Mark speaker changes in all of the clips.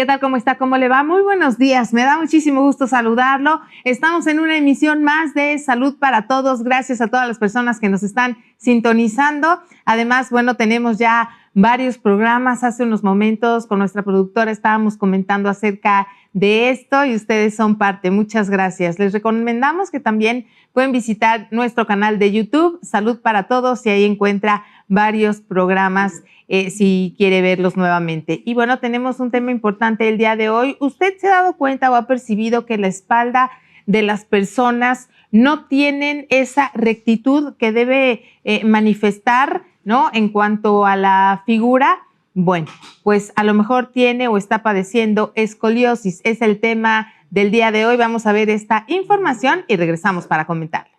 Speaker 1: ¿qué tal? ¿Cómo está? ¿Cómo le va? Muy buenos días, me da muchísimo gusto saludarlo. Estamos en una emisión más de Salud para Todos. Gracias a todas las personas que nos están sintonizando. Además, bueno, tenemos ya varios programas. Hace unos momentos con nuestra productora estábamos comentando acerca de esto y ustedes son parte. Muchas gracias. Les recomendamos que también pueden visitar nuestro canal de YouTube, Salud para Todos, y ahí encuentra varios programas si quiere verlos nuevamente. Y bueno, tenemos un tema importante el día de hoy. ¿Usted se ha dado cuenta o ha percibido que la espalda de las personas no tienen esa rectitud que debe manifestar, ¿no? En cuanto a la figura, bueno, pues a lo mejor tiene o está padeciendo escoliosis. Es el tema del día de hoy. Vamos a ver esta información y regresamos para comentarla.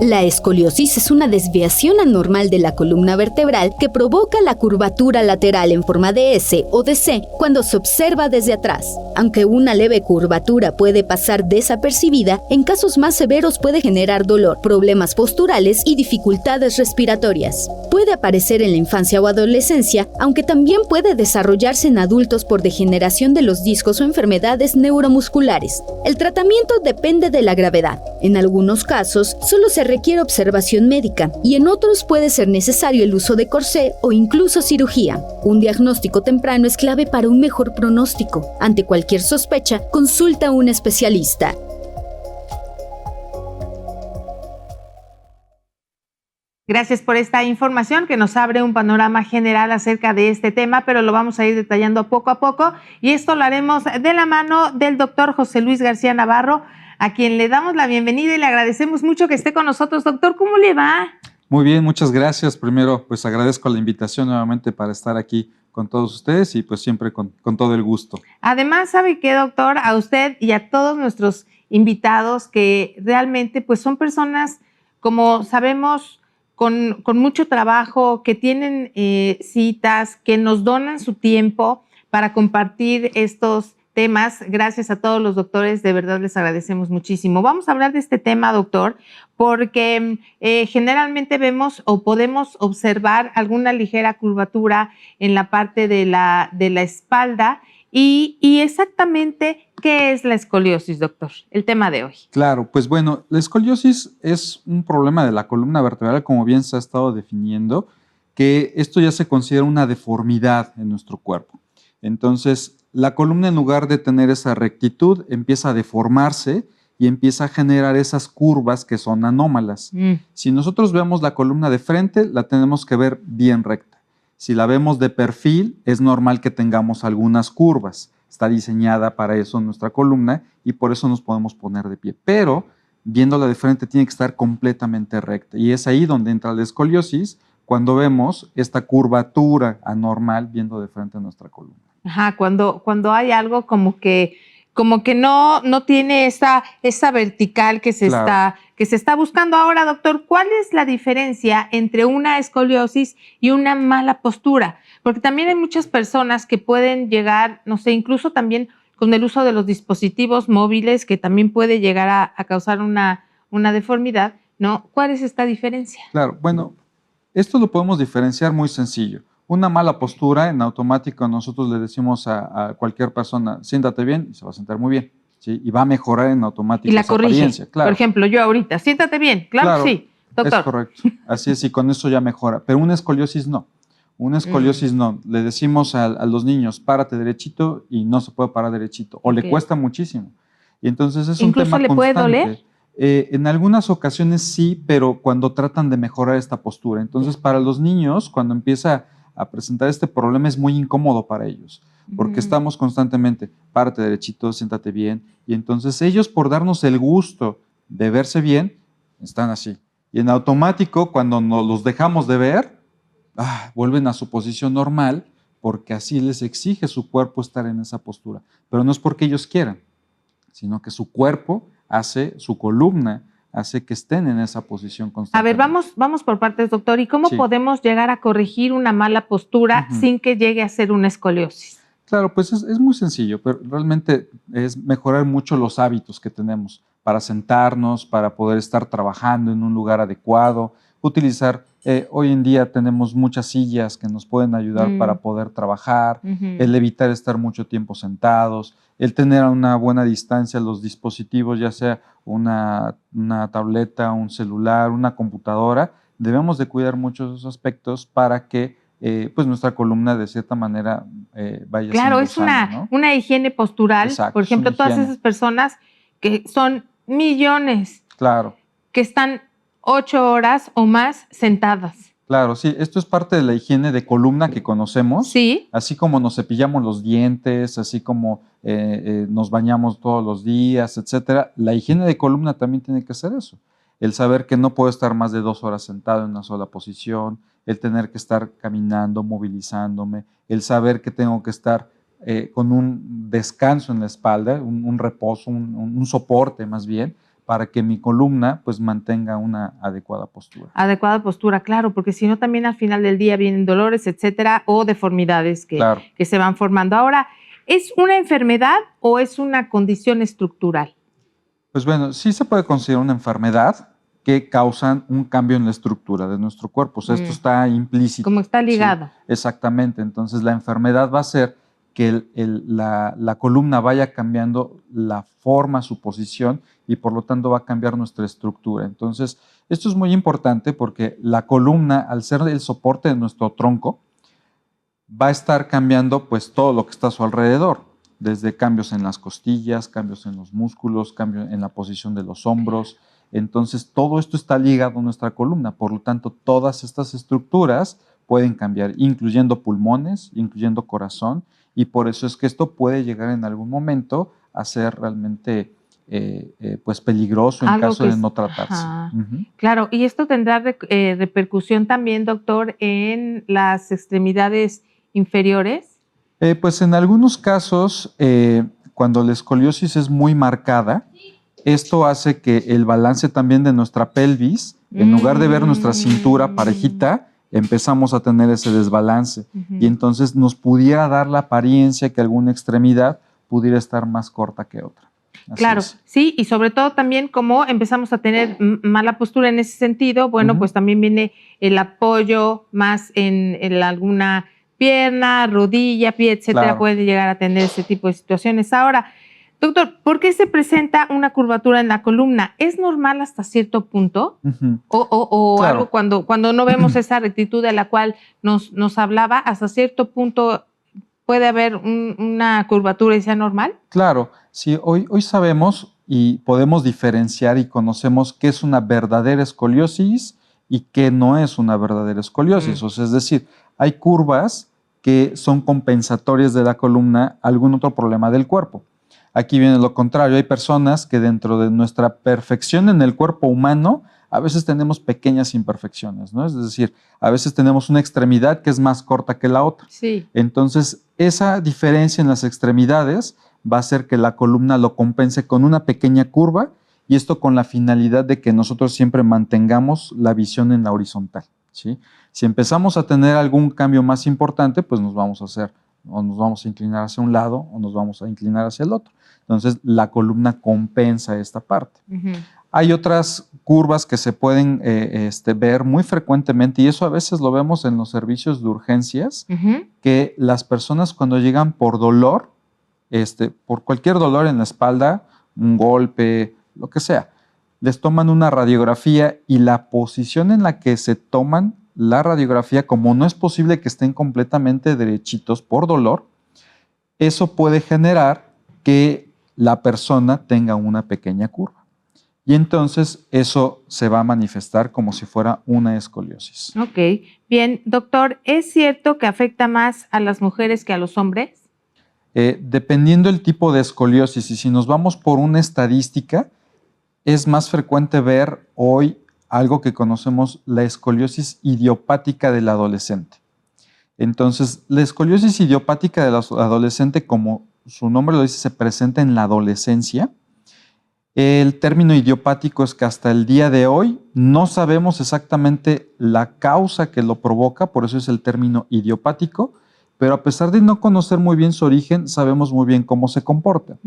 Speaker 2: La escoliosis es una desviación anormal de la columna vertebral que provoca la curvatura lateral en forma de S o de C cuando se observa desde atrás. Aunque una leve curvatura puede pasar desapercibida, en casos más severos puede generar dolor, problemas posturales y dificultades respiratorias. Puede aparecer en la infancia o adolescencia, aunque también puede desarrollarse en adultos por degeneración de los discos o enfermedades neuromusculares. El tratamiento depende de la gravedad. En algunos casos, solo se requiere observación médica y en otros puede ser necesario el uso de corsé o incluso cirugía. Un diagnóstico temprano es clave para un mejor pronóstico. Ante cualquier sospecha, consulta a un especialista.
Speaker 1: Gracias por esta información que nos abre un panorama general acerca de este tema, pero lo vamos a ir detallando poco a poco y esto lo haremos de la mano del doctor José Luis García Navarro, a quien le damos la bienvenida y le agradecemos mucho que esté con nosotros. Doctor, ¿cómo le va?
Speaker 3: Muy bien, muchas gracias. Primero, pues agradezco la invitación nuevamente para estar aquí con todos ustedes y pues siempre con todo el gusto.
Speaker 1: Además, ¿sabe qué, doctor? A usted y a todos nuestros invitados que realmente pues son personas, como sabemos, con mucho trabajo, que tienen citas, que nos donan su tiempo para compartir estos temas. Gracias a todos los doctores, de verdad les agradecemos muchísimo. Vamos a hablar de este tema, doctor, porque generalmente vemos o podemos observar alguna ligera curvatura en la parte de la espalda y exactamente, ¿qué es la escoliosis, doctor? El tema de hoy.
Speaker 3: Claro, pues bueno, la escoliosis es un problema de la columna vertebral, como bien se ha estado definiendo, que esto ya se considera una deformidad en nuestro cuerpo. Entonces, la columna, en lugar de tener esa rectitud, empieza a deformarse y empieza a generar esas curvas que son anómalas. Si nosotros vemos la columna de frente, la tenemos que ver bien recta. Si la vemos de perfil, es normal que tengamos algunas curvas. Está diseñada para eso nuestra columna y por eso nos podemos poner de pie. Pero, viéndola de frente, tiene que estar completamente recta. Y es ahí donde entra la escoliosis, cuando vemos esta curvatura anormal viendo de frente nuestra columna.
Speaker 1: Ajá, cuando hay algo como que no tiene esa vertical que se está buscando. Ahora, doctor, ¿cuál es la diferencia entre una escoliosis y una mala postura? Porque también hay muchas personas que pueden llegar, no sé, incluso también con el uso de los dispositivos móviles, que también puede llegar a causar una deformidad, ¿no? ¿Cuál es esta diferencia?
Speaker 3: Claro, bueno, esto lo podemos diferenciar muy sencillo. Una mala postura, en automático nosotros le decimos a cualquier persona, siéntate bien y se va a sentar muy bien, ¿sí? Y va a mejorar en automático
Speaker 1: y la
Speaker 3: esa
Speaker 1: corrige.
Speaker 3: apariencia. Claro.
Speaker 1: Por ejemplo, yo ahorita, siéntate bien, claro que sí, doctor.
Speaker 3: Es correcto, así es, y con eso ya mejora. Pero una escoliosis no, una escoliosis no. Le decimos a los niños, párate derechito y no se puede parar derechito, o le cuesta muchísimo. Y entonces es un tema constante.
Speaker 1: ¿Incluso le puede doler?
Speaker 3: En algunas ocasiones sí, pero cuando tratan de mejorar esta postura. Entonces, para los niños, cuando empieza a presentar este problema, es muy incómodo para ellos, porque estamos constantemente, párate derechito, siéntate bien, y entonces ellos, por darnos el gusto de verse bien, están así. Y en automático, cuando nos los dejamos de ver, vuelven a su posición normal, porque así les exige su cuerpo estar en esa postura. Pero no es porque ellos quieran, sino que su cuerpo hace, su columna hace que estén en esa posición constante.
Speaker 1: A ver, vamos por partes, doctor. ¿Y cómo podemos llegar a corregir una mala postura sin que llegue a ser una escoliosis?
Speaker 3: Claro, pues es muy sencillo, pero realmente es mejorar mucho los hábitos que tenemos para sentarnos, para poder estar trabajando en un lugar adecuado, utilizar, hoy en día tenemos muchas sillas que nos pueden ayudar para poder trabajar, el evitar estar mucho tiempo sentados, el tener a una buena distancia los dispositivos, ya sea una tableta, un celular, una computadora. Debemos de cuidar mucho esos aspectos para que pues nuestra columna de cierta manera vaya
Speaker 1: Claro,
Speaker 3: siendo
Speaker 1: es
Speaker 3: sana, ¿no?
Speaker 1: una higiene postural.
Speaker 3: Exacto,
Speaker 1: por ejemplo,
Speaker 3: es una
Speaker 1: todas
Speaker 3: higiene.
Speaker 1: esas personas que son millones,
Speaker 3: Claro,
Speaker 1: que están 8 horas o más sentadas.
Speaker 3: claro, sí. Esto es parte de la higiene de columna que conocemos.
Speaker 1: Sí.
Speaker 3: Así como nos cepillamos los dientes, así como nos bañamos todos los días, etcétera. La higiene de columna también tiene que ser eso. El saber que no puedo estar más de 2 horas sentado en una sola posición, el tener que estar caminando, movilizándome, el saber que tengo que estar con un descanso en la espalda, un reposo, un soporte más bien, para que mi columna pues mantenga una adecuada postura.
Speaker 1: Adecuada postura, claro, porque si no también al final del día vienen dolores, etcétera, o deformidades que se van formando. Ahora, ¿es una enfermedad o es una condición estructural?
Speaker 3: Pues bueno, sí se puede considerar una enfermedad que causan un cambio en la estructura de nuestro cuerpo. O sea, esto está implícito.
Speaker 1: Como está ligado.
Speaker 3: Sí, exactamente. Entonces, la enfermedad va a ser que la columna vaya cambiando la forma, su posición, y por lo tanto va a cambiar nuestra estructura. Entonces, esto es muy importante porque la columna, al ser el soporte de nuestro tronco, va a estar cambiando pues todo lo que está a su alrededor, desde cambios en las costillas, cambios en los músculos, cambios en la posición de los hombros. Entonces, todo esto está ligado a nuestra columna. Por lo tanto, todas estas estructuras pueden cambiar, incluyendo pulmones, incluyendo corazón, y por eso es que esto puede llegar en algún momento a ser realmente pues peligroso en caso de no tratarse.
Speaker 1: Claro, y esto tendrá repercusión también, doctor, en las extremidades inferiores.
Speaker 3: Pues en algunos casos, cuando la escoliosis es muy marcada, esto hace que el balance también de nuestra pelvis, en lugar de ver nuestra cintura parejita, empezamos a tener ese desbalance. Y entonces nos pudiera dar la apariencia que alguna extremidad pudiera estar más corta que otra. Así
Speaker 1: claro,
Speaker 3: es.
Speaker 1: sí, y sobre todo también como empezamos a tener mala postura en ese sentido, bueno, pues también viene el apoyo más en alguna pierna, rodilla, pie, etcétera,
Speaker 3: Claro.
Speaker 1: puede llegar a tener ese tipo de situaciones. Ahora, doctor, ¿por qué se presenta una curvatura en la columna? ¿Es normal hasta cierto punto? ¿O
Speaker 3: Claro.
Speaker 1: algo cuando no vemos esa rectitud de la cual nos hablaba, hasta cierto punto puede haber una curvatura y sea normal?
Speaker 3: Claro, sí, hoy sabemos y podemos diferenciar y conocemos qué es una verdadera escoliosis y qué no es una verdadera escoliosis. O sea, es decir, hay curvas que son compensatorias de la columna a algún otro problema del cuerpo. Aquí viene lo contrario, hay personas que dentro de nuestra perfección en el cuerpo humano a veces tenemos pequeñas imperfecciones, ¿no? Es decir, a veces tenemos una extremidad que es más corta que la otra.
Speaker 1: Sí.
Speaker 3: Entonces, esa diferencia en las extremidades va a hacer que la columna lo compense con una pequeña curva, y esto con la finalidad de que nosotros siempre mantengamos la visión en la horizontal, ¿sí? Si empezamos a tener algún cambio más importante, pues nos vamos a inclinar hacia un lado o nos vamos a inclinar hacia el otro. Entonces, la columna compensa esta parte. Hay otras curvas que se pueden ver muy frecuentemente, y eso a veces lo vemos en los servicios de urgencias, que las personas cuando llegan por dolor, por cualquier dolor en la espalda, un golpe, lo que sea, les toman una radiografía, y la posición en la que se toman la radiografía, como no es posible que estén completamente derechitos por dolor, eso puede generar que la persona tenga una pequeña curva. Y entonces eso se va a manifestar como si fuera una escoliosis.
Speaker 1: Ok, bien, doctor, ¿es cierto que afecta más a las mujeres que a los hombres?
Speaker 3: Dependiendo del tipo de escoliosis, y si nos vamos por una estadística, es más frecuente ver hoy algo que conocemos, la escoliosis idiopática del adolescente. Entonces, la escoliosis idiopática del adolescente, como su nombre lo dice, se presenta en la adolescencia. El término idiopático es que hasta el día de hoy no sabemos exactamente la causa que lo provoca, por eso es el término idiopático, pero a pesar de no conocer muy bien su origen, sabemos muy bien cómo se comporta.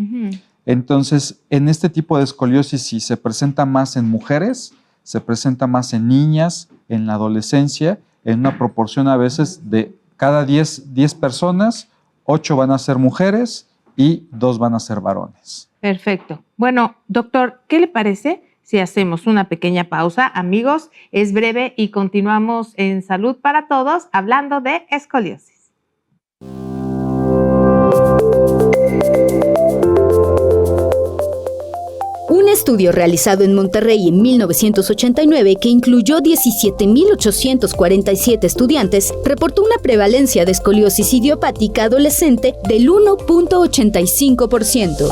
Speaker 3: Entonces, en este tipo de escoliosis, sí se presenta más en mujeres, se presenta más en niñas, en la adolescencia en una proporción a veces de cada 10 personas, 8 van a ser mujeres y 2 van a ser varones.
Speaker 1: Perfecto. Bueno, doctor, ¿qué le parece si hacemos una pequeña pausa? Amigos, es breve y continuamos en Salud para Todos hablando de escoliosis.
Speaker 2: Un estudio realizado en Monterrey en 1989 que incluyó 17.847 estudiantes reportó una prevalencia de escoliosis idiopática adolescente del 1.85%.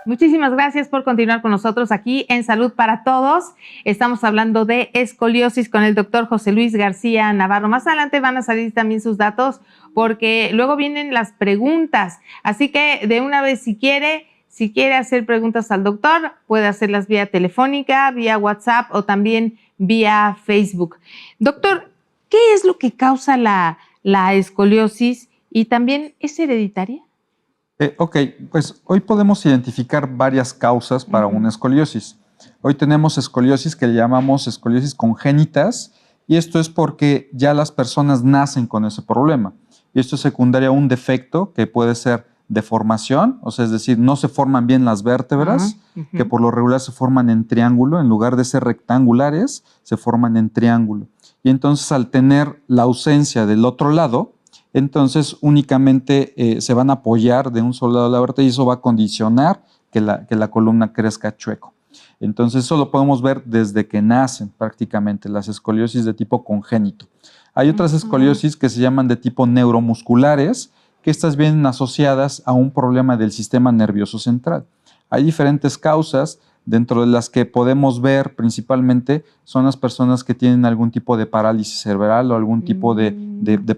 Speaker 1: Muchísimas gracias por continuar con nosotros aquí en Salud para Todos. Estamos hablando de escoliosis con el doctor José Luis García Navarro. Más adelante van a salir también sus datos porque luego vienen las preguntas. Así que de una vez, si quiere hacer preguntas al doctor, puede hacerlas vía telefónica, vía WhatsApp o también vía Facebook. Doctor, ¿qué es lo que causa la escoliosis y también es hereditaria?
Speaker 3: Ok, pues hoy podemos identificar varias causas para una escoliosis. Hoy tenemos escoliosis que le llamamos escoliosis congénitas y esto es porque ya las personas nacen con ese problema. Y esto es secundario a un defecto que puede ser deformación, o sea, es decir, no se forman bien las vértebras, que por lo regular se forman en triángulo, en lugar de ser rectangulares, se forman en triángulo. Y entonces al tener la ausencia del otro lado, entonces únicamente se van a apoyar de un solo lado de la vértebra y eso va a condicionar que la columna crezca chueco. Entonces eso lo podemos ver desde que nacen prácticamente, las escoliosis de tipo congénito. Hay otras escoliosis que se llaman de tipo neuromusculares, que estas vienen asociadas a un problema del sistema nervioso central. Hay diferentes causas, dentro de las que podemos ver principalmente son las personas que tienen algún tipo de parálisis cerebral o algún tipo de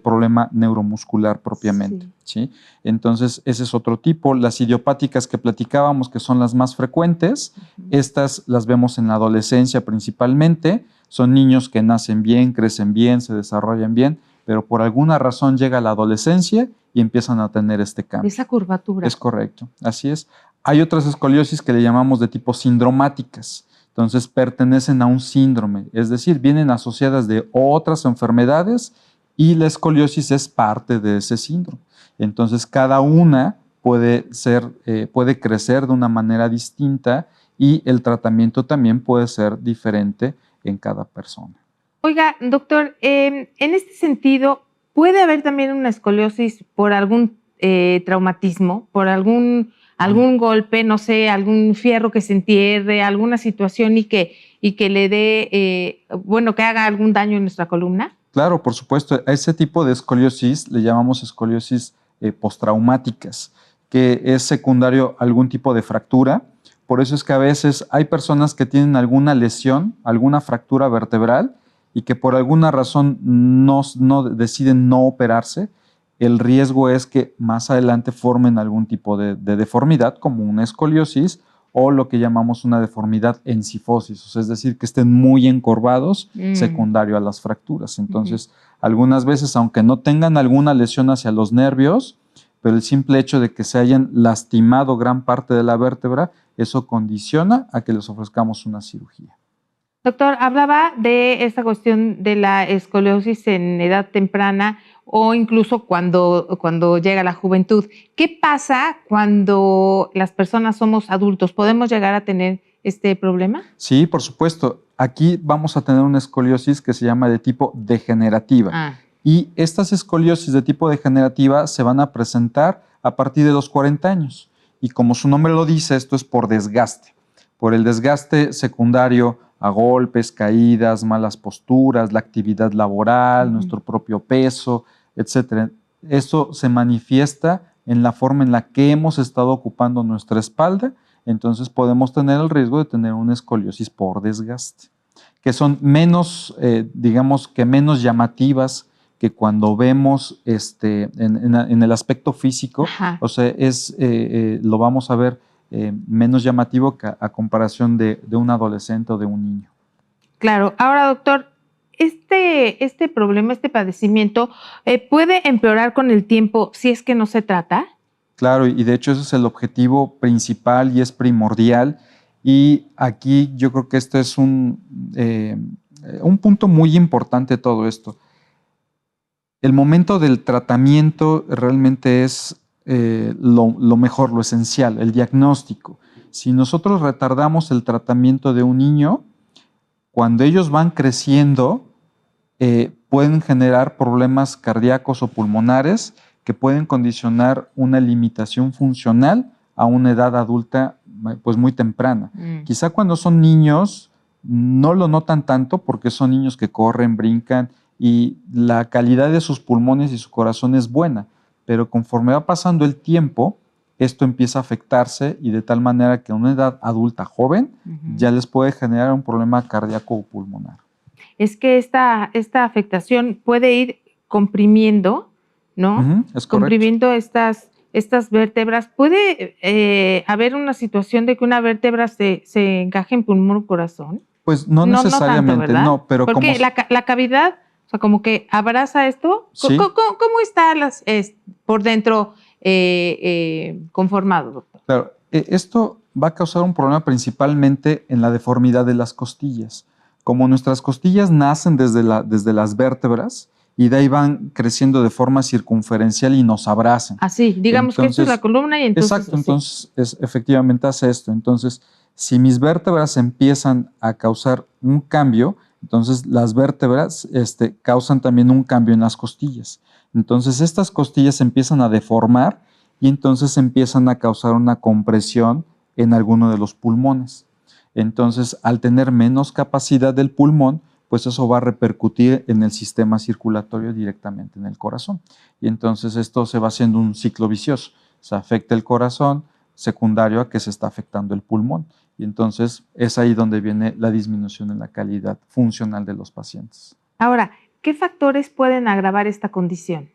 Speaker 3: problema neuromuscular propiamente. ¿Sí? Entonces, ese es otro tipo. Las idiopáticas que platicábamos, que son las más frecuentes, estas las vemos en la adolescencia principalmente. Son niños que nacen bien, crecen bien, se desarrollan bien, pero por alguna razón llega la adolescencia y empiezan a tener este cambio.
Speaker 1: Esa curvatura.
Speaker 3: Es correcto, así es. Hay otras escoliosis que le llamamos de tipo sindromáticas. Entonces pertenecen a un síndrome, es decir, vienen asociadas de otras enfermedades y la escoliosis es parte de ese síndrome. Entonces cada una puede crecer de una manera distinta y el tratamiento también puede ser diferente en cada persona.
Speaker 1: Oiga, doctor, en este sentido, ¿puede haber también una escoliosis por algún traumatismo, por algún golpe, no sé, algún fierro que se entierre, alguna situación y que le dé, que haga algún daño en nuestra columna?
Speaker 3: Claro, por supuesto. A ese tipo de escoliosis le llamamos escoliosis postraumáticas, que es secundario a algún tipo de fractura. Por eso es que a veces hay personas que tienen alguna lesión, alguna fractura vertebral y que por alguna razón deciden no operarse. El riesgo es que más adelante formen algún tipo de deformidad, como una escoliosis o lo que llamamos una deformidad en cifosis, o sea, es decir, que estén muy encorvados, secundario a las fracturas. Entonces, algunas veces, aunque no tengan alguna lesión hacia los nervios, pero el simple hecho de que se hayan lastimado gran parte de la vértebra, eso condiciona a que les ofrezcamos una cirugía.
Speaker 1: Doctor, hablaba de esta cuestión de la escoliosis en edad temprana o incluso cuando llega la juventud. ¿Qué pasa cuando las personas somos adultos? ¿Podemos llegar a tener este problema?
Speaker 3: Sí, por supuesto. Aquí vamos a tener una escoliosis que se llama de tipo degenerativa. Y estas escoliosis de tipo degenerativa se van a presentar a partir de los 40 años. Y como su nombre lo dice, esto es por desgaste. Por el desgaste secundario a golpes, caídas, malas posturas, la actividad laboral, nuestro propio peso, etc. Esto se manifiesta en la forma en la que hemos estado ocupando nuestra espalda, entonces podemos tener el riesgo de tener una escoliosis por desgaste. que son menos, digamos que menos llamativas que cuando vemos en el aspecto físico.
Speaker 1: Ajá.
Speaker 3: O sea, lo vamos a ver menos llamativo que a comparación de un adolescente o de un niño.
Speaker 1: Claro. Ahora, doctor, este problema, este padecimiento, ¿puede empeorar con el tiempo si es que no se trata?
Speaker 3: Claro, y de hecho ese es el objetivo principal y es primordial. Y aquí yo creo que este es un punto muy importante de todo esto. El momento del tratamiento realmente es lo mejor, lo esencial, el diagnóstico. Si nosotros retardamos el tratamiento de un niño, cuando ellos van creciendo, pueden generar problemas cardíacos o pulmonares que pueden condicionar una limitación funcional a una edad adulta pues muy temprana. Quizá cuando son niños no lo notan tanto porque son niños que corren, brincan y la calidad de sus pulmones y su corazón es buena, pero conforme va pasando el tiempo, esto empieza a afectarse y de tal manera que a una edad adulta joven ya les puede generar un problema cardíaco o pulmonar.
Speaker 1: Es que esta afectación puede ir comprimiendo, ¿no?
Speaker 3: Es
Speaker 1: comprimiendo estas vértebras. ¿Puede haber una situación de que una vértebra se encaje en pulmón o corazón?
Speaker 3: Pues no necesariamente,
Speaker 1: tanto,
Speaker 3: no, pero
Speaker 1: porque
Speaker 3: como
Speaker 1: la cavidad, o sea, como que abraza esto.
Speaker 3: Sí.
Speaker 1: ¿Cómo está por dentro conformado, doctor?
Speaker 3: Claro, esto va a causar un problema principalmente en la deformidad de las costillas. Como nuestras costillas nacen desde las vértebras y de ahí van creciendo de forma circunferencial y nos abrazan.
Speaker 1: Así, digamos que esto es la columna y entonces...
Speaker 3: Exacto, entonces efectivamente hace esto. Entonces, si mis vértebras empiezan a causar un cambio, entonces las vértebras causan también un cambio en las costillas. Entonces estas costillas empiezan a deformar y entonces empiezan a causar una compresión en alguno de los pulmones. Entonces, al tener menos capacidad del pulmón, pues eso va a repercutir en el sistema circulatorio directamente en el corazón. Y entonces esto se va haciendo un ciclo vicioso. Se afecta el corazón, secundario a que se está afectando el pulmón. Y entonces es ahí donde viene la disminución en la calidad funcional de los pacientes.
Speaker 1: Ahora, ¿qué factores pueden agravar esta condición?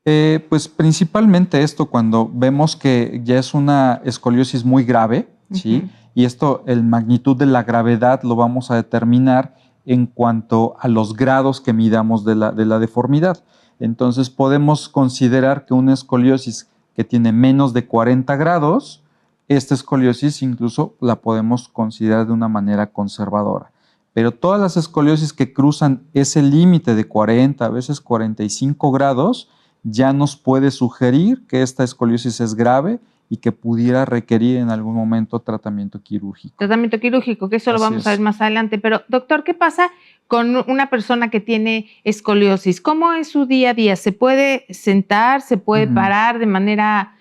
Speaker 3: Pues principalmente esto, cuando vemos que ya es una escoliosis muy grave, ¿sí? Y esto, la magnitud de la gravedad lo vamos a determinar en cuanto a los grados que midamos de la deformidad. Entonces podemos considerar que una escoliosis que tiene menos de 40 grados, esta escoliosis incluso la podemos considerar de una manera conservadora. Pero todas las escoliosis que cruzan ese límite de 40, a veces 45 grados, ya nos puede sugerir que esta escoliosis es grave y que pudiera requerir en algún momento tratamiento quirúrgico.
Speaker 1: Tratamiento quirúrgico, que eso lo vamos a ver más adelante. Pero, doctor, ¿qué pasa con una persona que tiene escoliosis? ¿Cómo es su día a día? ¿Se puede sentar, se puede parar de manera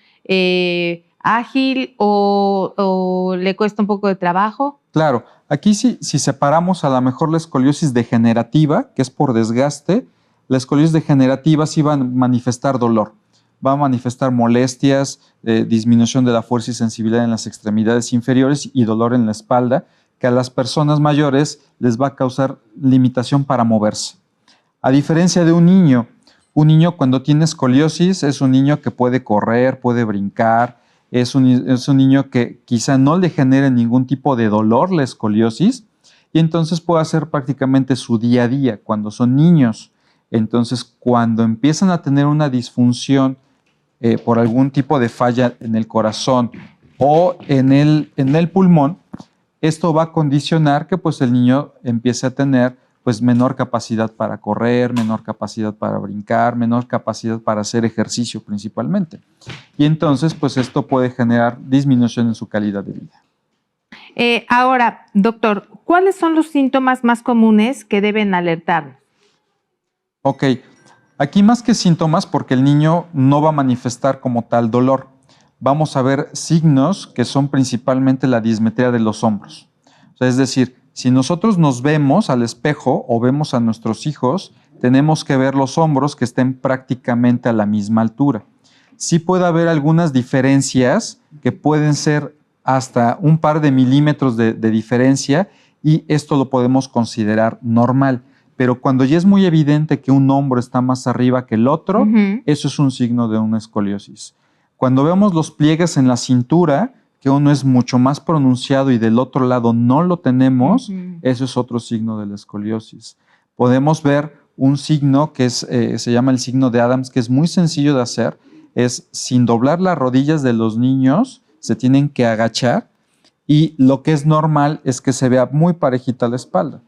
Speaker 1: ágil o le cuesta un poco de trabajo? Claro,
Speaker 3: aquí si separamos a lo mejor la escoliosis degenerativa, que es por desgaste, la escoliosis degenerativa sí va a manifestar dolor. Va a manifestar molestias, disminución de la fuerza y sensibilidad en las extremidades inferiores y dolor en la espalda, que a las personas mayores les va a causar limitación para moverse. A diferencia de un niño cuando tiene escoliosis es un niño que puede correr, puede brincar, es un niño que quizá no le genere ningún tipo de dolor la escoliosis y entonces puede hacer prácticamente su día a día cuando son niños. Entonces, cuando empiezan a tener una disfunción por algún tipo de falla en el corazón o en el pulmón, esto va a condicionar que pues, el niño empiece a tener pues, menor capacidad para correr, menor capacidad para brincar, menor capacidad para hacer ejercicio principalmente. Y entonces, pues esto puede generar disminución en su calidad de vida.
Speaker 1: Ahora, doctor, ¿cuáles son los síntomas más comunes que deben alertarnos?
Speaker 3: Ok, aquí más que síntomas, porque el niño no va a manifestar como tal dolor, vamos a ver signos que son principalmente la dismetría de los hombros. O sea, es decir, si nosotros nos vemos al espejo o vemos a nuestros hijos, tenemos que ver los hombros que estén prácticamente a la misma altura. Sí puede haber algunas diferencias que pueden ser hasta un par de milímetros de diferencia y esto lo podemos considerar normal. Pero cuando ya es muy evidente que un hombro está más arriba que el otro, eso es un signo de una escoliosis. Cuando vemos los pliegues en la cintura, que uno es mucho más pronunciado y del otro lado no lo tenemos, eso es otro signo de la escoliosis. Podemos ver un signo que se llama el signo de Adams, que es muy sencillo de hacer, es sin doblar las rodillas de los niños, se tienen que agachar y lo que es normal es que se vea muy parejita la espalda.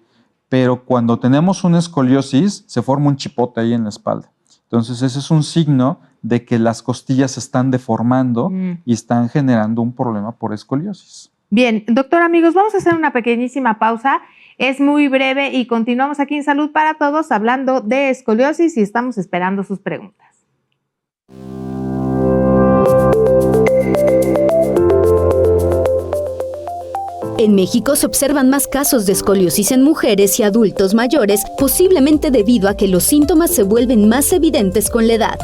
Speaker 3: Pero cuando tenemos una escoliosis, se forma un chipote ahí en la espalda. Entonces ese es un signo de que las costillas se están deformando y están generando un problema por escoliosis.
Speaker 1: Bien, doctor, amigos, vamos a hacer una pequeñísima pausa. Es muy breve y continuamos aquí en Salud para Todos hablando de escoliosis y estamos esperando sus preguntas.
Speaker 2: En México se observan más casos de escoliosis en mujeres y adultos mayores, posiblemente debido a que los síntomas se vuelven más evidentes con la edad.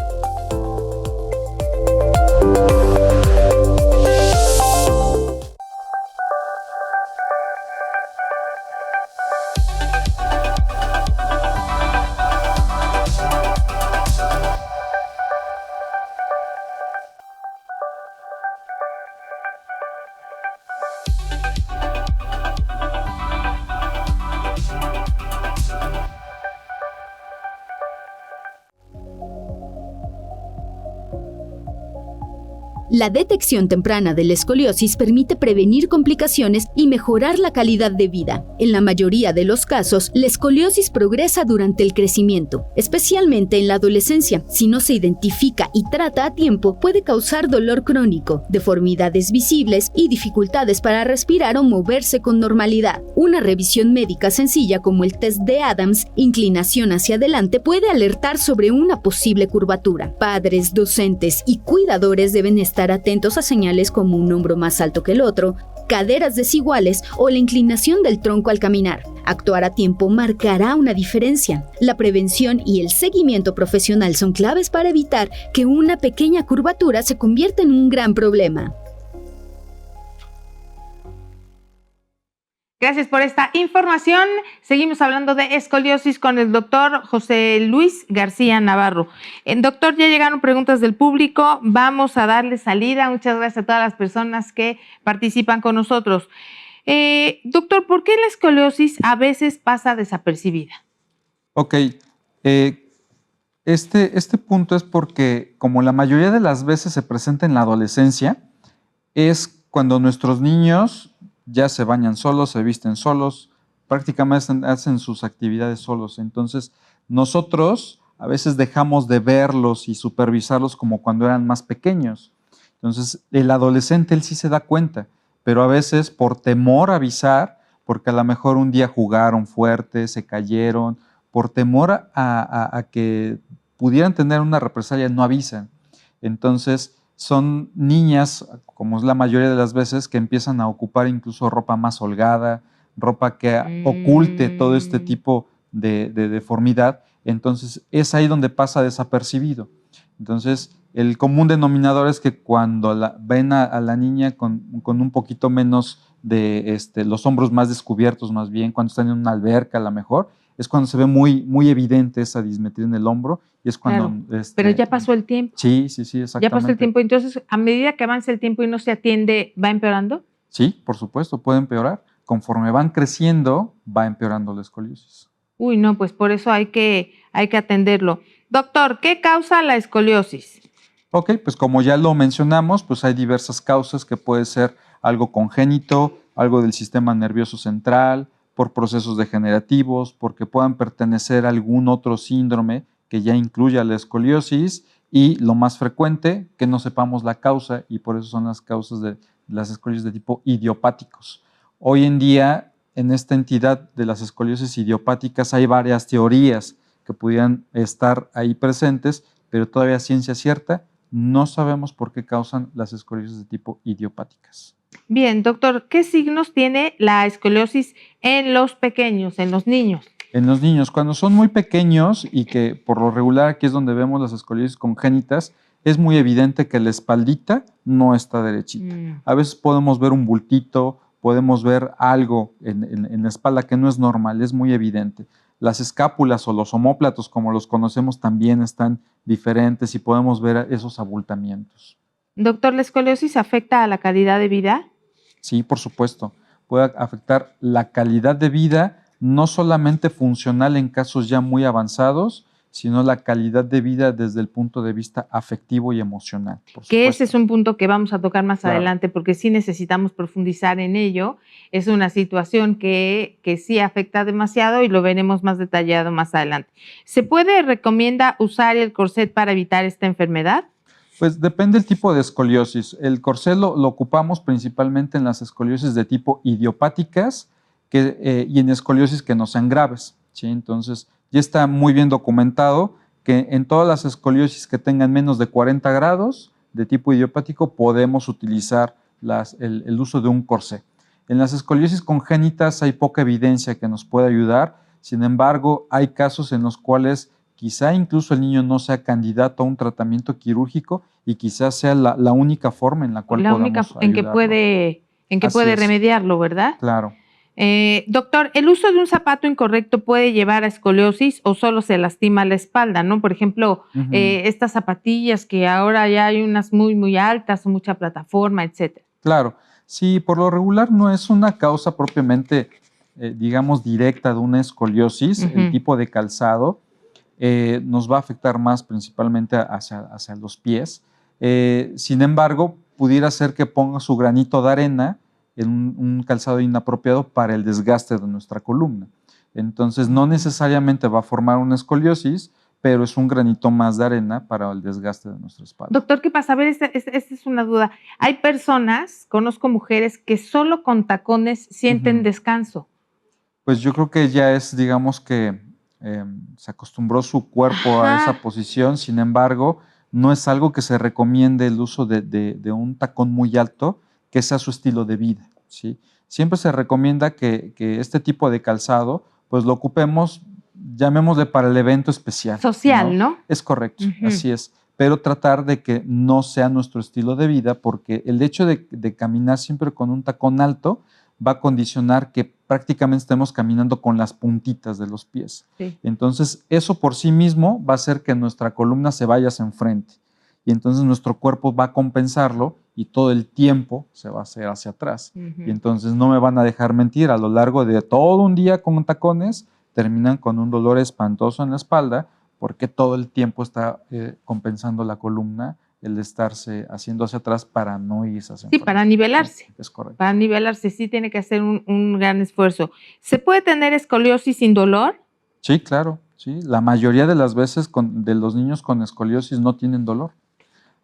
Speaker 2: La detección temprana de la escoliosis permite prevenir complicaciones y mejorar la calidad de vida. En la mayoría de los casos, la escoliosis progresa durante el crecimiento, especialmente en la adolescencia. Si no se identifica y trata a tiempo, puede causar dolor crónico, deformidades visibles y dificultades para respirar o moverse con normalidad. Una revisión médica sencilla como el test de Adams, inclinación hacia adelante, puede alertar sobre una posible curvatura. Padres, docentes y cuidadores deben estar atentos a señales como un hombro más alto que el otro, caderas desiguales o la inclinación del tronco al caminar. Actuar a tiempo marcará una diferencia. La prevención y el seguimiento profesional son claves para evitar que una pequeña curvatura se convierta en un gran problema.
Speaker 1: Gracias por esta información. Seguimos hablando de escoliosis con el doctor José Luis García Navarro. Doctor, ya llegaron preguntas del público. Vamos a darle salida. Muchas gracias a todas las personas que participan con nosotros. Doctor, ¿por qué la escoliosis a veces pasa desapercibida?
Speaker 3: Ok. Este punto es porque, como la mayoría de las veces se presenta en la adolescencia, es cuando nuestros niños ya se bañan solos, se visten solos, prácticamente hacen sus actividades solos. Entonces, nosotros a veces dejamos de verlos y supervisarlos como cuando eran más pequeños. Entonces, el adolescente, él sí se da cuenta, pero a veces por temor a avisar, porque a lo mejor un día jugaron fuerte, se cayeron, por temor a que pudieran tener una represalia, no avisan. Entonces, son niñas, como es la mayoría de las veces, que empiezan a ocupar incluso ropa más holgada, ropa que oculte todo este tipo de deformidad. Entonces, es ahí donde pasa desapercibido. Entonces, el común denominador es que cuando ven a la niña con un poquito menos de los hombros más descubiertos, más bien, cuando están en una alberca a lo mejor, es cuando se ve muy, muy evidente esa dismetría en el hombro y es cuando...
Speaker 1: Claro, pero ya pasó el tiempo.
Speaker 3: Sí, exactamente.
Speaker 1: Ya pasó el tiempo, entonces a medida que avanza el tiempo y no se atiende, ¿va empeorando?
Speaker 3: Sí, por supuesto, puede empeorar. Conforme van creciendo, va empeorando la escoliosis.
Speaker 1: Uy, no, pues por eso hay que atenderlo. Doctor, ¿qué causa la escoliosis?
Speaker 3: Ok, pues como ya lo mencionamos, pues hay diversas causas que puede ser algo congénito, algo del sistema nervioso central, por procesos degenerativos, porque puedan pertenecer a algún otro síndrome que ya incluya la escoliosis y lo más frecuente, que no sepamos la causa y por eso son las causas de las escoliosis de tipo idiopáticos. Hoy en día, en esta entidad de las escoliosis idiopáticas hay varias teorías que pudieran estar ahí presentes, pero todavía ciencia cierta, no sabemos por qué causan las escoliosis de tipo idiopáticas.
Speaker 1: Bien, doctor, ¿qué signos tiene la escoliosis en los pequeños, en los niños?
Speaker 3: En los niños, cuando son muy pequeños y que por lo regular aquí es donde vemos las escoliosis congénitas, es muy evidente que la espaldita no está derechita. A veces podemos ver un bultito podemos ver algo en la espalda que no es normal, es muy evidente. Las escápulas o los omóplatos, como los conocemos, también están diferentes y podemos ver esos abultamientos.
Speaker 1: Doctor, ¿la escoliosis afecta a la calidad de vida?
Speaker 3: Sí, por supuesto. Puede afectar la calidad de vida, no solamente funcional en casos ya muy avanzados, sino la calidad de vida desde el punto de vista afectivo y emocional.
Speaker 1: Que ese es un punto que vamos a tocar más
Speaker 3: Claro.
Speaker 1: adelante, porque sí necesitamos profundizar en ello. Es una situación que sí afecta demasiado y lo veremos más detallado más adelante. ¿Recomienda usar el corset para evitar esta enfermedad?
Speaker 3: Pues depende del tipo de escoliosis. El corset lo ocupamos principalmente en las escoliosis de tipo idiopáticas y en escoliosis que no sean graves, ¿sí? Entonces, ya está muy bien documentado que en todas las escoliosis que tengan menos de 40 grados de tipo idiopático podemos utilizar el uso de un corsé. En las escoliosis congénitas hay poca evidencia que nos pueda ayudar, sin embargo, hay casos en los cuales quizá incluso el niño no sea candidato a un tratamiento quirúrgico y quizás sea la única forma en la cual podamos ayudarlo.
Speaker 1: En que puede remediarlo, ¿verdad?
Speaker 3: Claro.
Speaker 1: Doctor, ¿el uso de un zapato incorrecto puede llevar a escoliosis o solo se lastima la espalda, ¿no? Por ejemplo, estas zapatillas que ahora ya hay unas muy, muy altas, mucha plataforma, etcétera.
Speaker 3: Claro. Sí, por lo regular no es una causa propiamente, digamos, directa de una escoliosis, el tipo de calzado. Nos va a afectar más principalmente hacia los pies. Sin embargo, pudiera ser que ponga su granito de arena en un calzado inapropiado para el desgaste de nuestra columna. Entonces, no necesariamente va a formar una escoliosis, pero es un granito más de arena para el desgaste de nuestra espalda.
Speaker 1: Doctor, ¿qué pasa? A ver, esta es una duda. Hay personas, conozco mujeres, que solo con tacones sienten descanso.
Speaker 3: Pues yo creo que ya es, digamos que se acostumbró su cuerpo a esa posición, sin embargo, no es algo que se recomiende el uso de un tacón muy alto, que sea su estilo de vida, ¿sí? Siempre se recomienda que este tipo de calzado, pues lo ocupemos, llamémosle para el evento especial.
Speaker 1: Social, ¿no?
Speaker 3: Es correcto, así es, pero tratar de que no sea nuestro estilo de vida, porque el hecho de caminar siempre con un tacón alto va a condicionar que prácticamente estemos caminando con las puntitas de los pies. Sí. Entonces, eso por sí mismo va a hacer que nuestra columna se vaya hacia enfrente. Y entonces nuestro cuerpo va a compensarlo y todo el tiempo se va a hacer hacia atrás. Y entonces no me van a dejar mentir, a lo largo de todo un día con tacones, terminan con un dolor espantoso en la espalda porque todo el tiempo está compensando la columna el estarse haciendo hacia atrás para no irse hacia enfrente.
Speaker 1: Sí, para nivelarse.
Speaker 3: Sí, es correcto.
Speaker 1: Para nivelarse sí tiene que hacer un gran esfuerzo. ¿Se puede tener escoliosis sin dolor?
Speaker 3: Sí, claro. Sí. La mayoría de las veces de los niños con escoliosis no tienen dolor.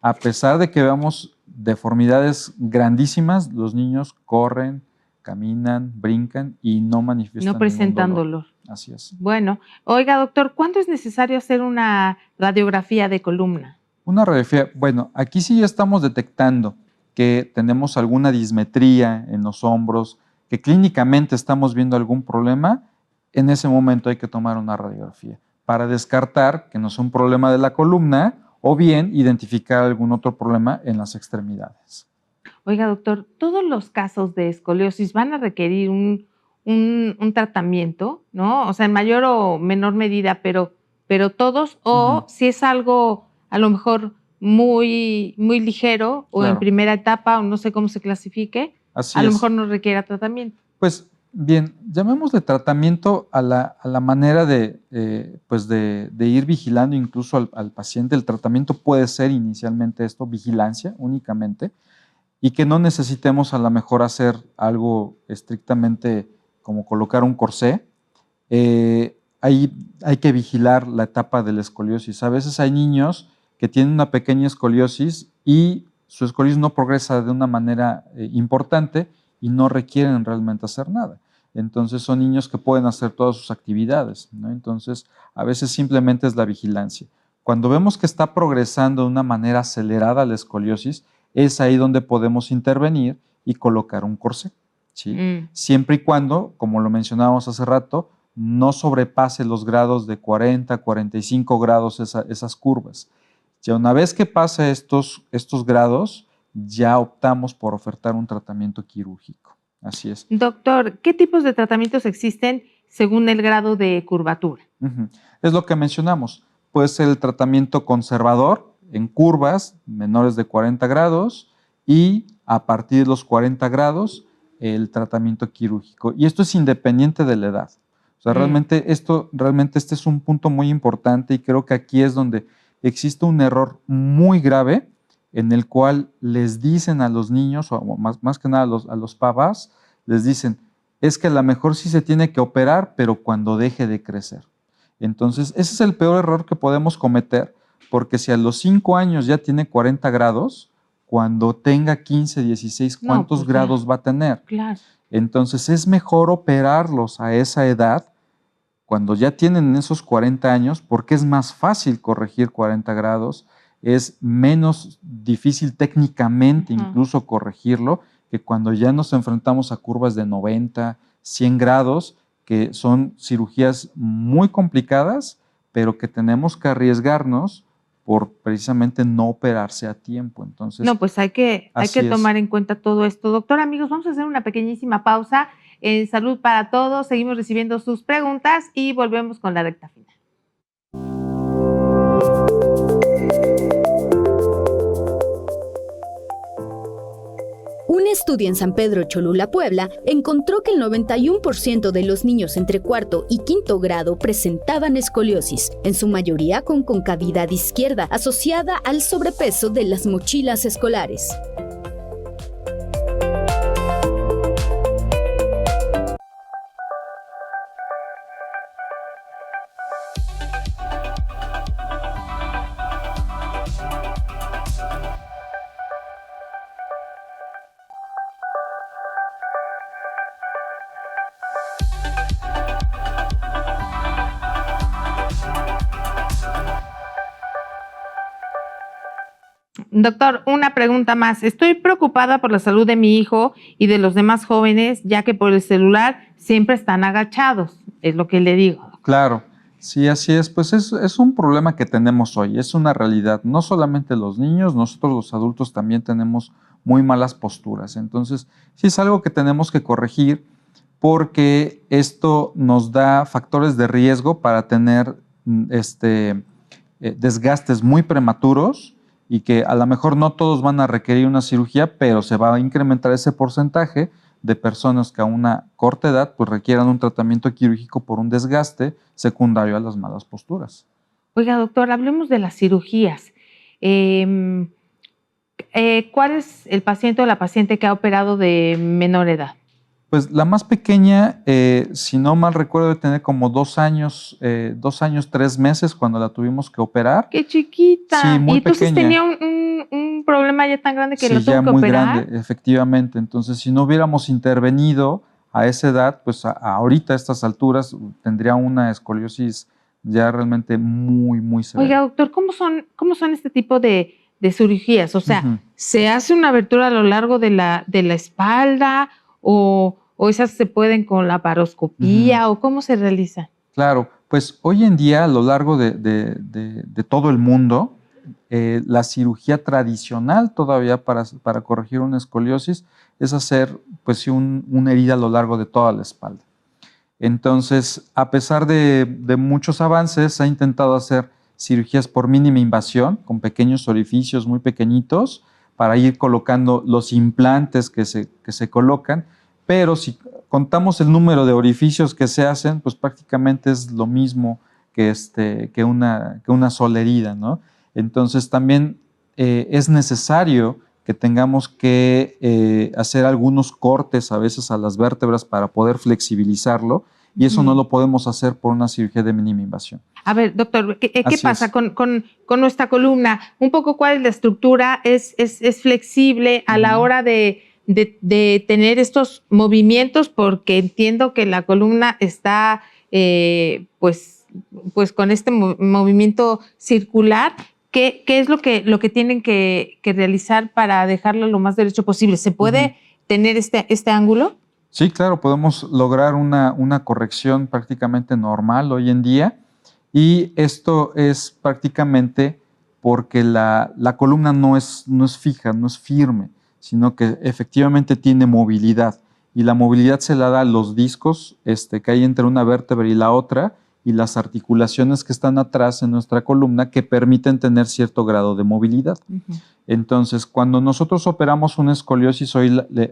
Speaker 3: A pesar de que veamos deformidades grandísimas, los niños corren, caminan, brincan y no manifiestan
Speaker 1: no presentan dolor.
Speaker 3: Así es.
Speaker 1: Bueno, oiga, doctor, ¿cuándo es necesario hacer una radiografía de columna?
Speaker 3: Una radiografía, bueno, aquí sí ya estamos detectando que tenemos alguna dismetría en los hombros, que clínicamente estamos viendo algún problema, en ese momento hay que tomar una radiografía para descartar que no es un problema de la columna o bien identificar algún otro problema en las extremidades.
Speaker 1: Oiga, doctor, ¿todos los casos de escoliosis van a requerir un tratamiento, ¿no? O sea, en mayor o menor medida, pero todos, o si es algo a lo mejor muy, muy ligero o en primera etapa, o no sé cómo se clasifique, a lo mejor no requiera tratamiento.
Speaker 3: Pues bien, llamémosle tratamiento a la manera de ir vigilando incluso al paciente. El tratamiento puede ser inicialmente vigilancia únicamente, y que no necesitemos a lo mejor hacer algo estrictamente como colocar un corsé. Hay que vigilar la etapa de la escoliosis. A veces hay niños que tienen una pequeña escoliosis y su escoliosis no progresa de una manera importante y no requieren realmente hacer nada. Entonces son niños que pueden hacer todas sus actividades, ¿no? Entonces a veces simplemente es la vigilancia. Cuando vemos que está progresando de una manera acelerada la escoliosis, es ahí donde podemos intervenir y colocar un corsé, ¿sí? Siempre y cuando, como lo mencionábamos hace rato, no sobrepase los grados de 40, 45 grados esas curvas. Ya una vez que pasa estos grados, ya optamos por ofertar un tratamiento quirúrgico. Así es.
Speaker 1: Doctor, ¿qué tipos de tratamientos existen según el grado de curvatura?
Speaker 3: Es lo que mencionamos. Puede ser el tratamiento conservador en curvas menores de 40 grados y a partir de los 40 grados el tratamiento quirúrgico. Y esto es independiente de la edad. O sea, realmente este es un punto muy importante y creo que aquí es donde existe un error muy grave en el cual les dicen a los niños, o más que nada a los papás, les dicen, es que a lo mejor sí se tiene que operar, pero cuando deje de crecer. Entonces, ese es el peor error que podemos cometer, porque si a los 5 años ya tiene 40 grados, cuando tenga 15, 16, ¿cuántos grados va a tener?
Speaker 1: Claro.
Speaker 3: Entonces, es mejor operarlos a esa edad, cuando ya tienen esos 40 años, porque es más fácil corregir 40 grados, es menos difícil técnicamente incluso corregirlo, que cuando ya nos enfrentamos a curvas de 90, 100 grados, que son cirugías muy complicadas, pero que tenemos que arriesgarnos por precisamente no operarse a tiempo. Entonces,
Speaker 1: no, pues hay que tomar en cuenta todo esto. Doctor, amigos, vamos a hacer una pequeñísima pausa en Salud para Todos. Seguimos recibiendo sus preguntas y volvemos con la recta final.
Speaker 2: Un estudio en San Pedro Cholula, Puebla, encontró que el 91% de los niños entre cuarto y quinto grado presentaban escoliosis, en su mayoría con concavidad izquierda asociada al sobrepeso de las mochilas escolares.
Speaker 1: Doctor, una pregunta más. Estoy preocupada por la salud de mi hijo y de los demás jóvenes, ya que por el celular siempre están agachados, es lo que le digo.
Speaker 3: Claro, sí, así es. Pues es un problema que tenemos hoy, es una realidad. No solamente los niños, nosotros los adultos también tenemos muy malas posturas. Entonces, sí es algo que tenemos que corregir porque esto nos da factores de riesgo para tener desgastes muy prematuros y que a lo mejor no todos van a requerir una cirugía, pero se va a incrementar ese porcentaje de personas que a una corta edad pues requieran un tratamiento quirúrgico por un desgaste secundario a las malas posturas.
Speaker 1: Oiga, doctor, hablemos de las cirugías. ¿Cuál es el paciente o la paciente que ha operado de menor edad?
Speaker 3: Pues la más pequeña, si no mal recuerdo, debe tener como 2 años, 3 meses cuando la tuvimos que operar.
Speaker 1: ¡Qué chiquita!
Speaker 3: Sí, muy
Speaker 1: ¿Y entonces
Speaker 3: pequeña.
Speaker 1: tenía un problema ya tan grande que
Speaker 3: Sí,
Speaker 1: lo tuvo
Speaker 3: ya
Speaker 1: que
Speaker 3: muy
Speaker 1: operar?
Speaker 3: grande, efectivamente. Entonces, si no hubiéramos intervenido a esa edad, pues ahorita a estas alturas tendría una escoliosis ya realmente muy, muy severa.
Speaker 1: Oiga, doctor, ¿cómo son este tipo de cirugías? O sea, ¿se hace una abertura a lo largo de la espalda o esas se pueden con la laparoscopía o cómo se realiza?
Speaker 3: Claro, pues hoy en día a lo largo de todo el mundo, la cirugía tradicional todavía para corregir una escoliosis es hacer pues sí, una herida a lo largo de toda la espalda. Entonces, a pesar de muchos avances, se ha intentado hacer cirugías por mínima invasión, con pequeños orificios muy pequeñitos, para ir colocando los implantes que se colocan, pero si contamos el número de orificios que se hacen, pues prácticamente es lo mismo que una sola herida, ¿no? Entonces también es necesario que tengamos que hacer algunos cortes a veces a las vértebras para poder flexibilizarlo, y eso no lo podemos hacer por una cirugía de mínima invasión.
Speaker 1: A ver, doctor, ¿qué pasa con nuestra columna? Un poco, ¿cuál es la estructura? ¿Es flexible a la hora de tener estos movimientos? Porque entiendo que la columna está pues con este movimiento circular. ¿Qué es lo que tienen que realizar para dejarlo lo más derecho posible? ¿Se puede tener este ángulo?
Speaker 3: Sí, claro, podemos lograr una corrección prácticamente normal hoy en día, y esto es prácticamente porque la columna no es fija, no es firme, sino que efectivamente tiene movilidad. y la movilidad se la da a los discos que hay entre una vértebra y la otra y las articulaciones que están atrás en nuestra columna que permiten tener cierto grado de movilidad. Entonces, cuando nosotros operamos una escoliosis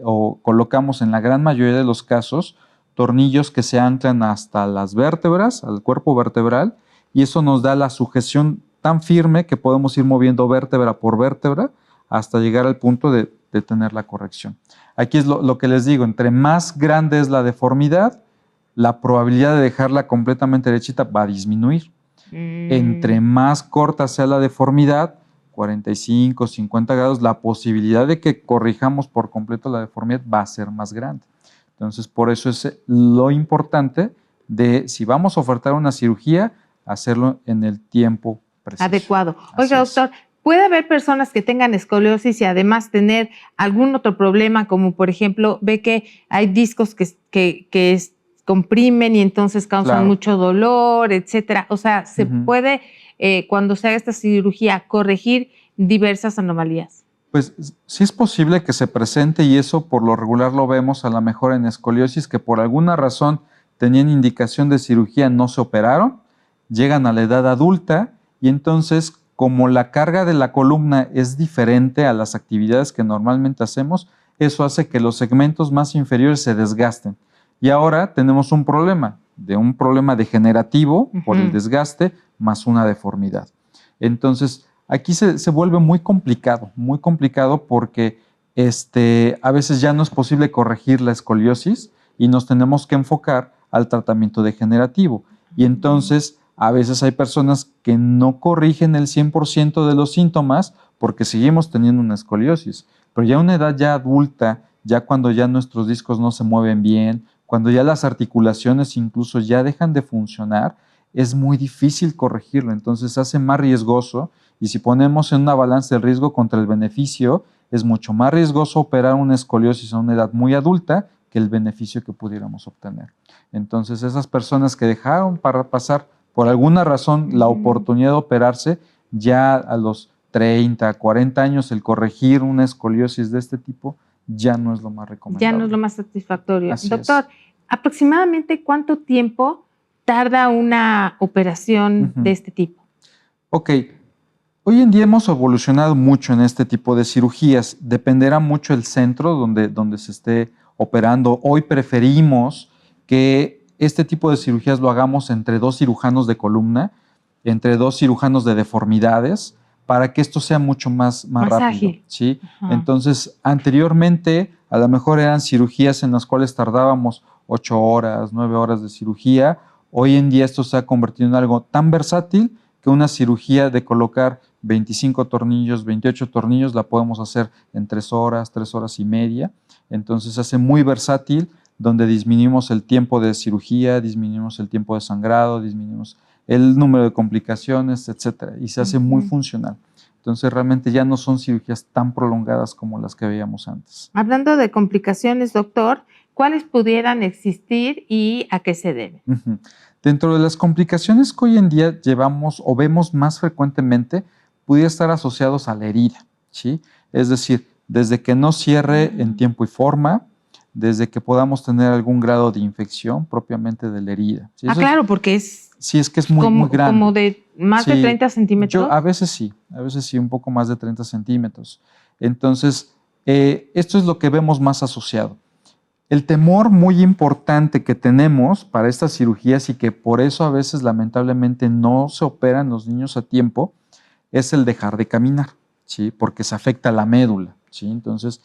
Speaker 3: o colocamos en la gran mayoría de los casos tornillos que se anclan hasta las vértebras, al cuerpo vertebral, y eso nos da la sujeción tan firme que podemos ir moviendo vértebra por vértebra hasta llegar al punto de tener la corrección. Aquí es lo que les digo, entre más grande es la deformidad, la probabilidad de dejarla completamente derechita va a disminuir. Entre más corta sea la deformidad, 45, 50 grados, la posibilidad de que corrijamos por completo la deformidad va a ser más grande. Entonces, por eso es lo importante de, si vamos a ofertar una cirugía, hacerlo en el tiempo preciso.
Speaker 1: Adecuado. Oiga, doctor, ¿puede haber personas que tengan escoliosis y además tener algún otro problema, como por ejemplo, ve que hay discos que comprimen y entonces causan mucho dolor, etcétera? O sea, ¿se puede, cuando se haga esta cirugía, corregir diversas anomalías?
Speaker 3: Pues sí es posible que se presente, y eso por lo regular lo vemos a lo mejor en escoliosis que por alguna razón tenían indicación de cirugía, no se operaron, llegan a la edad adulta y entonces, como la carga de la columna es diferente a las actividades que normalmente hacemos, eso hace que los segmentos más inferiores se desgasten. Y ahora tenemos un problema degenerativo por el desgaste más una deformidad. Entonces, aquí se vuelve muy complicado porque a veces ya no es posible corregir la escoliosis y nos tenemos que enfocar al tratamiento degenerativo. Y entonces, a veces hay personas que no corrigen el 100% de los síntomas porque seguimos teniendo una escoliosis. Pero ya a una edad ya adulta, ya cuando ya nuestros discos no se mueven bien, cuando ya las articulaciones incluso ya dejan de funcionar, es muy difícil corregirlo. Entonces se hace más riesgoso, y si ponemos en una balanza el riesgo contra el beneficio, es mucho más riesgoso operar una escoliosis a una edad muy adulta que el beneficio que pudiéramos obtener. Entonces esas personas que dejaron para pasar por alguna razón la oportunidad de operarse, ya a los 30, 40 años, el corregir una escoliosis de este tipo ya no es lo más recomendable.
Speaker 1: Ya no es lo más satisfactorio.
Speaker 3: Así
Speaker 1: Doctor, ¿aproximadamente cuánto tiempo tarda una operación de este tipo?
Speaker 3: Ok. Hoy en día hemos evolucionado mucho en este tipo de cirugías. Dependerá mucho el centro donde se esté operando. Hoy preferimos que este tipo de cirugías lo hagamos entre 2 cirujanos de columna, entre 2 cirujanos de deformidades, para que esto sea mucho más rápido.
Speaker 1: Ágil.
Speaker 3: ¿Sí? Entonces, anteriormente, a lo mejor eran cirugías en las cuales tardábamos 8 horas, 9 horas de cirugía. Hoy en día esto se ha convertido en algo tan versátil que una cirugía de colocar 25 tornillos, 28 tornillos, la podemos hacer en 3 horas, 3 horas y media. Entonces se hace muy versátil, donde disminuimos el tiempo de cirugía, disminuimos el tiempo de sangrado, disminuimos el número de complicaciones, etcétera, y se hace muy funcional. Entonces realmente ya no son cirugías tan prolongadas como las que veíamos antes.
Speaker 1: Hablando de complicaciones, doctor, ¿cuáles pudieran existir y a qué se deben?
Speaker 3: Dentro de las complicaciones que hoy en día llevamos o vemos más frecuentemente, pudiera estar asociados a la herida, ¿sí? Es decir, desde que no cierre en tiempo y forma, desde que podamos tener algún grado de infección propiamente de la herida. ¿Sí?
Speaker 1: Claro, porque es...
Speaker 3: Sí, es que es muy grande.
Speaker 1: ¿Como de más de 30 centímetros?
Speaker 3: A veces sí, un poco más de 30 centímetros. Entonces, esto es lo que vemos más asociado. El temor muy importante que tenemos para estas cirugías y que por eso a veces lamentablemente no se operan los niños a tiempo es el dejar de caminar, ¿sí? Porque se afecta la médula, ¿sí? Entonces,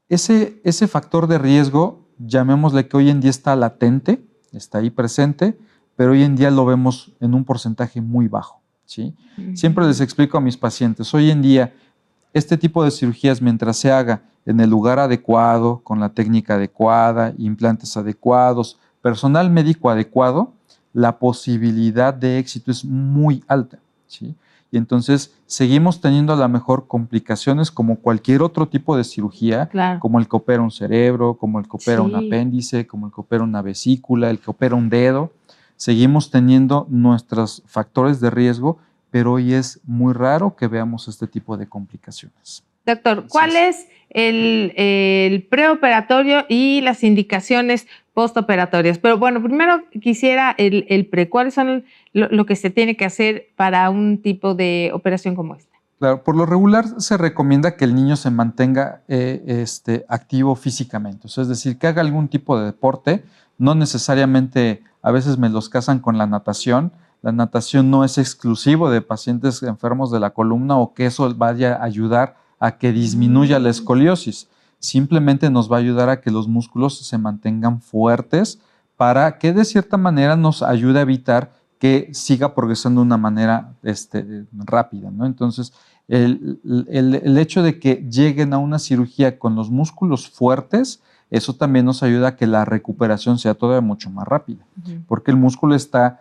Speaker 3: ese factor de riesgo, llamémosle que hoy en día está latente, está ahí presente, pero hoy en día lo vemos en un porcentaje muy bajo, ¿sí? Siempre les explico a mis pacientes, hoy en día este tipo de cirugías, mientras se haga en el lugar adecuado, con la técnica adecuada, implantes adecuados, personal médico adecuado, la posibilidad de éxito es muy alta, ¿sí? Y entonces seguimos teniendo a lo mejor complicaciones como cualquier otro tipo de cirugía, como el que opera un cerebro, como el que opera un apéndice, como el que opera una vesícula, el que opera un dedo. Seguimos teniendo nuestros factores de riesgo, pero hoy es muy raro que veamos este tipo de complicaciones.
Speaker 1: Doctor, ¿cuál es el preoperatorio y las indicaciones postoperatorias? Pero bueno, primero quisiera el pre. ¿Cuáles son lo que se tiene que hacer para un tipo de operación como esta?
Speaker 3: Claro, por lo regular se recomienda que el niño se mantenga activo físicamente, o sea, es decir, que haga algún tipo de deporte, no necesariamente, a veces me los casan con la natación. La natación no es exclusivo de pacientes enfermos de la columna o que eso vaya a ayudar a que disminuya la escoliosis. Simplemente nos va a ayudar a que los músculos se mantengan fuertes para que de cierta manera nos ayude a evitar que siga progresando de una manera rápida, ¿no? Entonces, el hecho de que lleguen a una cirugía con los músculos fuertes, eso también nos ayuda a que la recuperación sea todavía mucho más rápida, porque el músculo está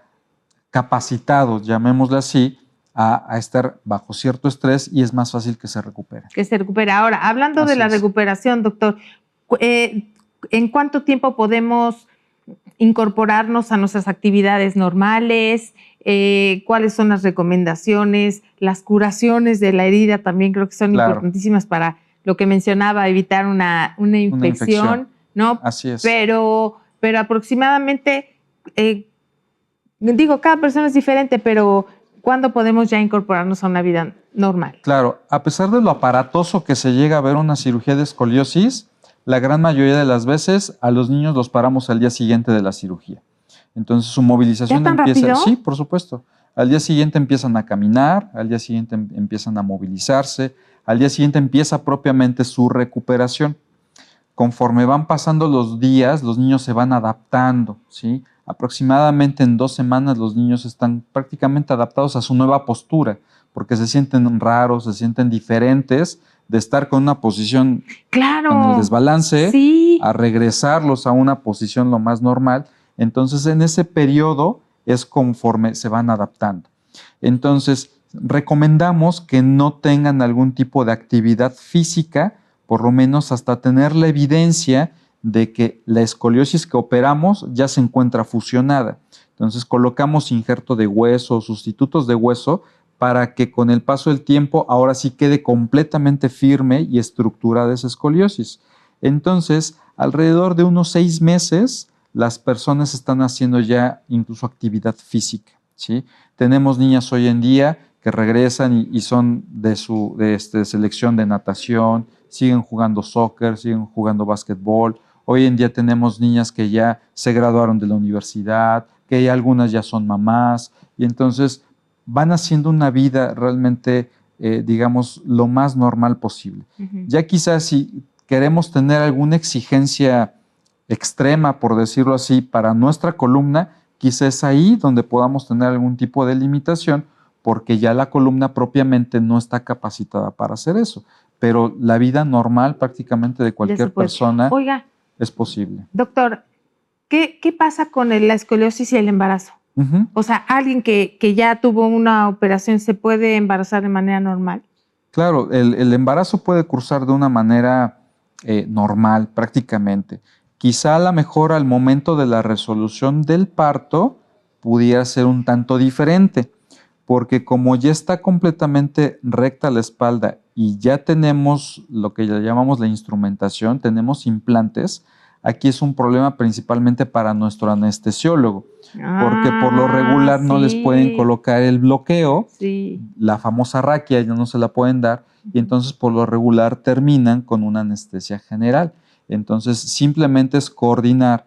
Speaker 3: capacitado, llamémosle así, a estar bajo cierto estrés y es más fácil que se recupere.
Speaker 1: Que se recupere. Ahora, hablando de la recuperación, doctor, ¿en cuánto tiempo podemos incorporarnos a nuestras actividades normales? ¿Cuáles son las recomendaciones? Las curaciones de la herida también creo que son importantísimas para lo que mencionaba, evitar una infección, ¿no?
Speaker 3: Así es.
Speaker 1: Pero aproximadamente, cada persona es diferente, pero ¿cuándo podemos ya incorporarnos a una vida normal?
Speaker 3: Claro, a pesar de lo aparatoso que se llega a ver una cirugía de escoliosis, la gran mayoría de las veces a los niños los paramos al día siguiente de la cirugía. Entonces su movilización empieza.
Speaker 1: ¿Rápido?
Speaker 3: Sí, por supuesto. Al día siguiente empiezan a caminar, al día siguiente empiezan a movilizarse, al día siguiente empieza propiamente su recuperación. Conforme van pasando los días, los niños se van adaptando, ¿sí? Aproximadamente en 2 semanas los niños están prácticamente adaptados a su nueva postura, porque se sienten raros, se sienten diferentes de estar con una posición con el desbalance, a regresarlos a una posición lo más normal. Entonces, en ese periodo es conforme se van adaptando. Entonces, recomendamos que no tengan algún tipo de actividad física, por lo menos hasta tener la evidencia de que la escoliosis que operamos ya se encuentra fusionada. Entonces, colocamos injerto de hueso, sustitutos de hueso, para que con el paso del tiempo ahora sí quede completamente firme y estructurada esa escoliosis. Entonces, alrededor de unos 6 meses, las personas están haciendo ya incluso actividad física, ¿sí? Tenemos niñas hoy en día que regresan y son de selección de natación, siguen jugando soccer, siguen jugando básquetbol. Hoy en día tenemos niñas que ya se graduaron de la universidad, que ya algunas ya son mamás, y entonces van haciendo una vida realmente, digamos, lo más normal posible. Ya quizás si queremos tener alguna exigencia extrema, por decirlo así, para nuestra columna, quizás es ahí donde podamos tener algún tipo de limitación, porque ya la columna propiamente no está capacitada para hacer eso. Pero la vida normal prácticamente de cualquier persona es posible.
Speaker 1: Doctor, ¿qué pasa con la escoliosis y el embarazo? O sea, ¿alguien que ya tuvo una operación se puede embarazar de manera normal?
Speaker 3: Claro, el embarazo puede cursar de una manera normal prácticamente. Quizá a lo mejor al momento de la resolución del parto pudiera ser un tanto diferente, porque como ya está completamente recta la espalda y ya tenemos lo que ya llamamos la instrumentación, tenemos implantes, aquí es un problema principalmente para nuestro anestesiólogo, porque por lo regular no les pueden colocar el bloqueo, la famosa raquia ya no se la pueden dar, y entonces por lo regular terminan con una anestesia general. Entonces simplemente es coordinar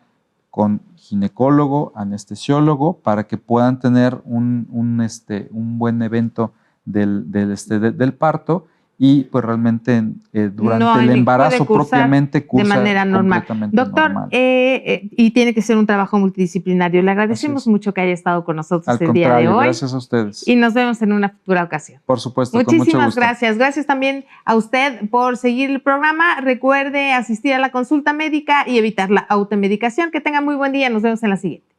Speaker 3: con ginecólogo, anestesiólogo, para que puedan tener un buen evento del parto y pues realmente durante el embarazo propiamente cursa
Speaker 1: de manera normal. Doctor,
Speaker 3: normal.
Speaker 1: Y tiene que ser un trabajo multidisciplinario. Le agradecemos mucho que haya estado con nosotros el día de hoy.
Speaker 3: Gracias a ustedes.
Speaker 1: Y nos vemos en una futura ocasión.
Speaker 3: Por supuesto,
Speaker 1: muchísimas
Speaker 3: con mucho gusto.
Speaker 1: Gracias. Gracias también a usted por seguir el programa. Recuerde asistir a la consulta médica y evitar la automedicación. Que tenga muy buen día. Nos vemos en la siguiente.